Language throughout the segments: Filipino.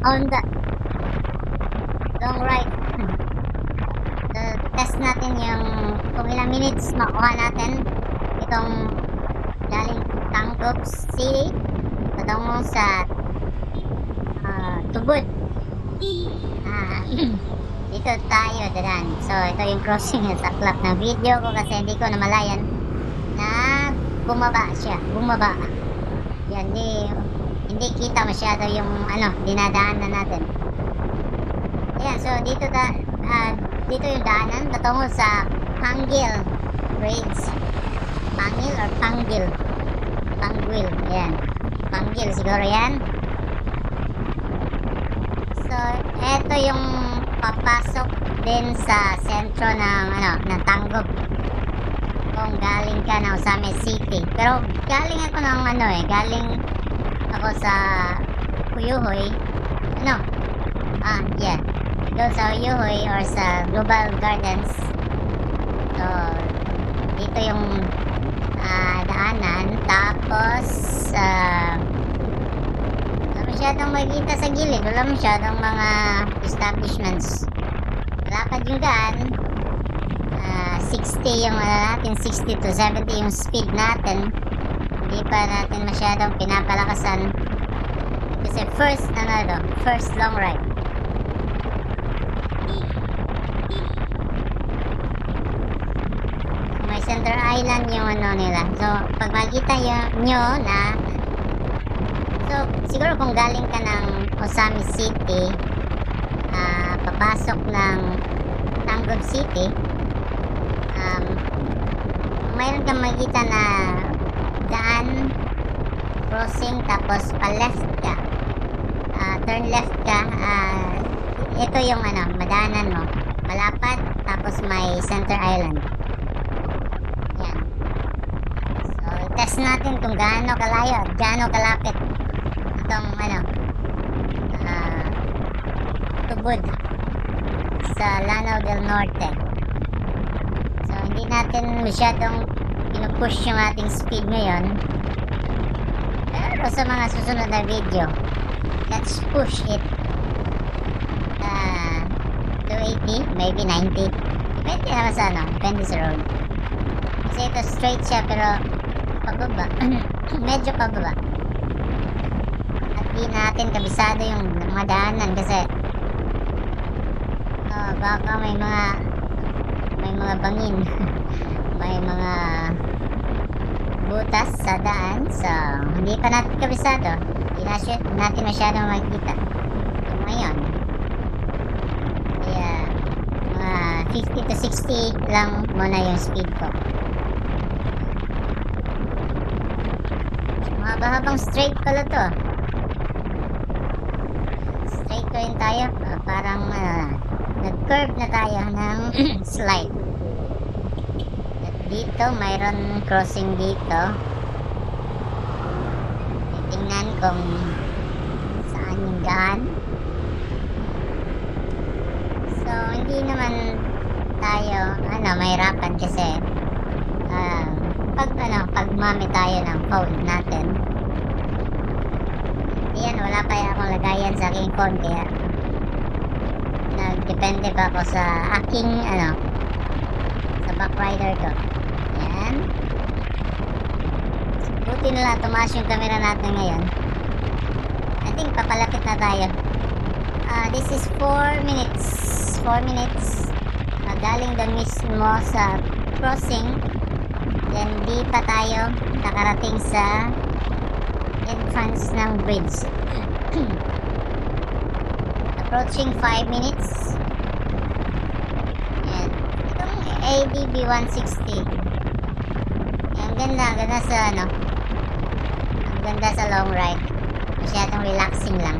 on the long ride. So, test natin yung kung ilang minutes makuha natin itong galing Tangkop City patungo sa Tubod. Dito tayo dadaan. So ito yung crossing sa clock ng video ko kasi hindi ko namalayan na bumaba siya. Yan, hindi kita masyado yung dinadaan na natin. Ayan, so dito yung daanan patungo sa Panguil Bridge. Panguil or Panguil? Panguil, ayan. Panguil siguro yan. So eto yung papasok din sa sentro ng Tangkop kung galing ka ng Osame City. Pero galing ako ng galing ako sa Uyuhoy. Doon sa Uyuhoy or sa Global Gardens. So dito yung daanan. Tapos wala masyadong makikita sa gilid. Wala masyadong mga establishments. Lapad yung daan. 60 yung natin, 60 to 70 yung speed natin. Hindi pa natin masyadong pinapalakasan kasi first long ride. May center island yung nila. So pag makita nyo na siguro kung galing ka ng Osame City papasok ng Tangkop City, mayroon kang makikita na daan, crossing, tapos pa-left ka, turn left ka. Ito yung madaanan mo, malapad, tapos may center island. Yan. So test natin kung gaano kalayo, gaano kalapit itong Tubod sa Lanao del Norte. So hindi natin masyadong pinupush yung ating speed ngayon, pero sa mga susunod na video let's push it to 80, maybe 90, depende naman sa depende sa road kasi ito straight siya pero pababa. Medyo pababa at di natin kabisado yung mga daanan kasi baka may mga bangin. May mga butas sa daan, so hindi pa natin kabisado, hindi natin masyadong makikita. So ngayon kaya mga 50 to 60 lang muna yung speed ko. Mahabang straight pala to. Straight ko rin tayo, parang nag-curve na tayo ng slide. At dito mayroon crossing dito. Tingnan kung saan yung daan. So hindi naman tayo mahirapan kasi pag mami tayo ng phone natin. Yan, wala pa akong lagayan sa aking phone kaya nagdepende pa ako sa aking sa backrider ko. Yan. Buti na lang tumaas yung camera natin ngayon. I think papalapit na tayo. This is 4 minutes. 4 minutes. Galing doon mismo sa crossing. Then di pa tayo nakarating sa entrance ng bridge. Approaching 5 minutes. Yan. Itong ADB 160. Ang ganda sa ang ganda sa long ride. Masyadong relaxing lang.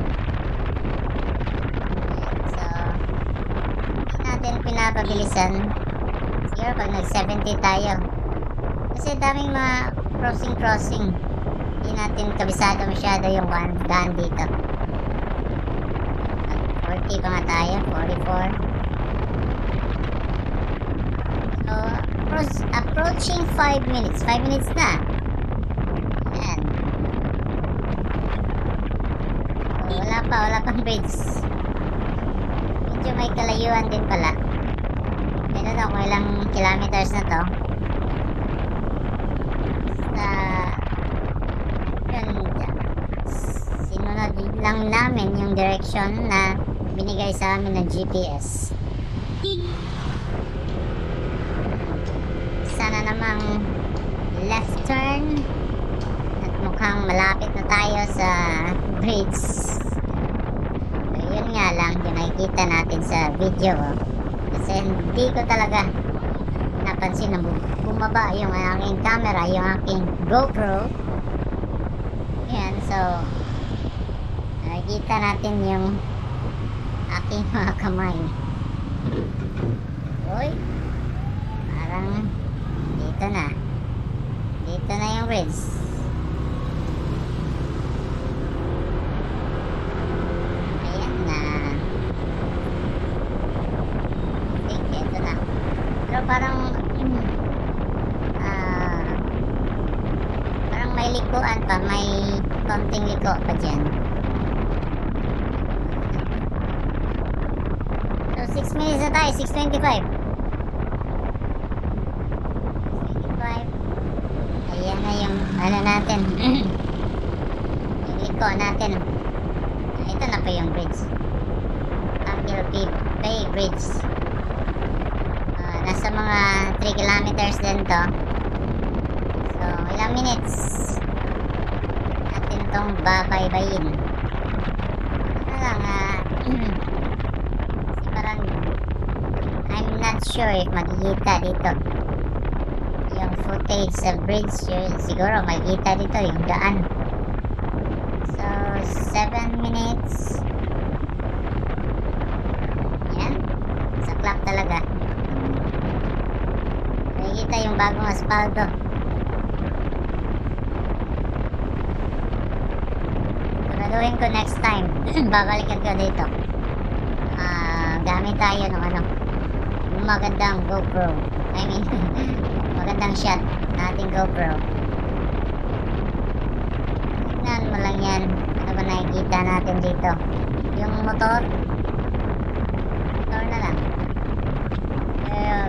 Yan. So hindi natin pinapabilisan. Siguro pag nag 70 tayo. Kasi daming mga crossing. Hindi natin kabisado masyado yung daan dito. 40 pa nga tayo, 44. So approaching 5 minutes. 5 minutes na. Ayan. So, wala wala pang bridge. Medyo may kalayuan din pala. Pero daw kung ilang kilometers na to. Sa yun, sinunod lang namin yung direction na binigay sa amin ng GPS. Sana namang left turn at mukhang malapit na tayo sa bridge. So, yun nga lang yung nakikita natin sa video ko. Kasi hindi ko talaga napansin na bumaba yung aking camera, yung aking GoPro. Yan, so nakikita natin yung aking mga kamay. Uy, parang dito na yung bridge. Ayan na. Okay, ito na. Pero parang parang may likuan pa, may konting liko pa dyan. So 6 minutes na tayo, 6:25. Ayan na yung ano natin. Yung liko natin. Ito na po yung bridge. Uncle Bay Bridge. Nasa mga 3 kilometers din to. So ilang minutes natin tong babaybayin. Ano lang kasi parang I'm not sure if makikita dito yung footage sa bridge. Siguro makikita dito yung daan. So 7 minutes. Yan, saklap talaga. Makikita yung bagong asfalto. Siguraduhin ko next time babalikan ko dito. Gamit tayo ng magandang GoPro. I mean magandang shot nating GoPro. Tignan mo lang yan. Ano ba nakikita natin dito? Yung motor na lang.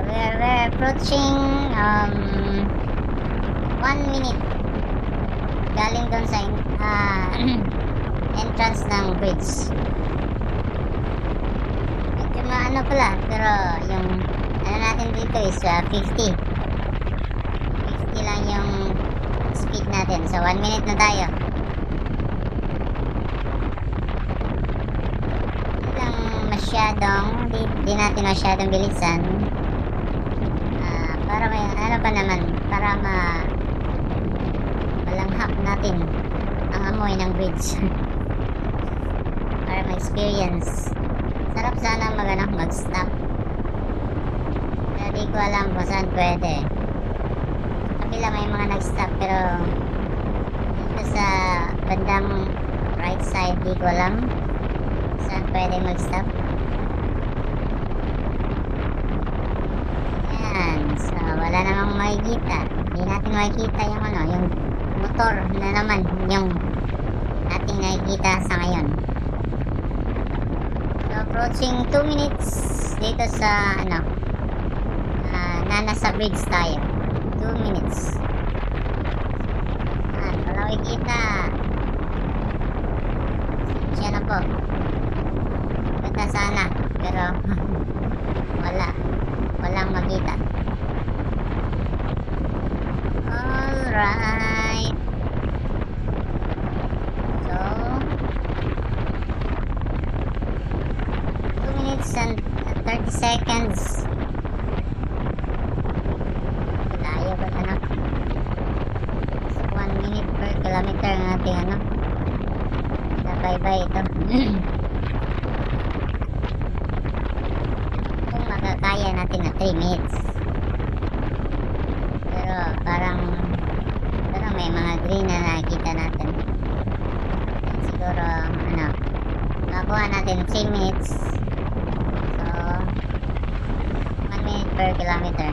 We're approaching 1 minute galing doon sa entrance ng bridge. Medyo maano pala, pero yung ano natin dito is 50 lang yung speed natin. So 1 minute na tayo. Di natin masyadong bilisan. Para may ano pa naman, para malanghap natin ang amoy ng bridge. Para ma-experience. Sarap sana mag-stop. Pero di ko alam kung saan pwede. Kabila may mga nag-stop, pero dito sa bandang right side di ko alam saan pwede mag-stop. Yan, so wala namang makikita. Hindi natin makikita yung yung motor na naman yung ating nakikita sa ngayon. So approaching 2 minutes dito sa nasa bridge tayo. 2 minutes. Wala makikita. Siya na po. Ganda sana, pero walang makita. Alright. So 2 minutes and 30 seconds. Layo ba na? 1 minute per kilometer ng ating bye-bye ito. Kung makakaya natin na 3 minutes. Pero parang may mga green na nakikita natin. Siguro makuha natin 3 minutes. So 1 minute per kilometer.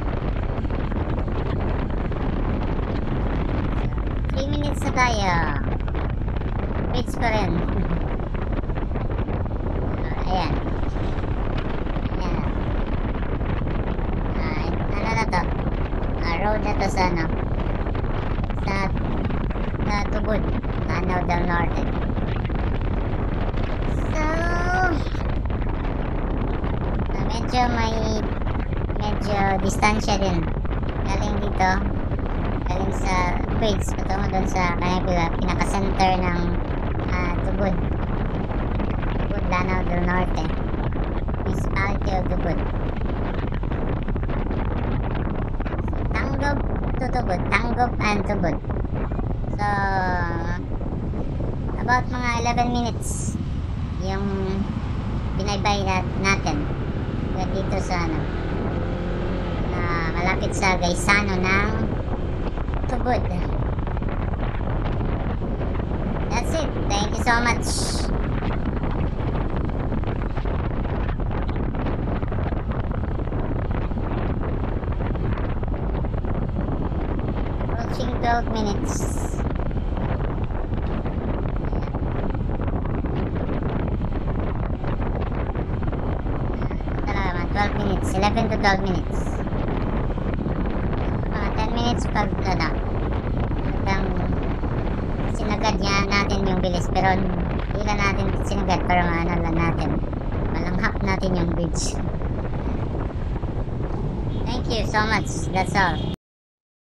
3 minutes na tayo. Bridge pa rin. Ayan. Ayan. Ano na to? Road na to sa ano? Sa Tubod. Lanao del Norte. So, medyo distansya din. Galing dito. Galing sa bridge. Patungo doon sa pinaka-center ng Tubod. Tubod, Lanao del Norte. Municipality of Tubod. Tanggop to Tubod. Tanggop and Tubod. So, about mga 11 minutes yung binaybay natin dito sa ano malapit sa Gaisano ng Tubod. That's it. Thank you so much. Approaching 12 minutes. Talaga 12 minutes. 11 to 12 minutes. Mga 10 minutes pag hanggang sinagad niya natin yung bilis, pero hindi lang natin sinagad para maano lang natin, malanghap natin yung bridge. Thank you so much. That's all.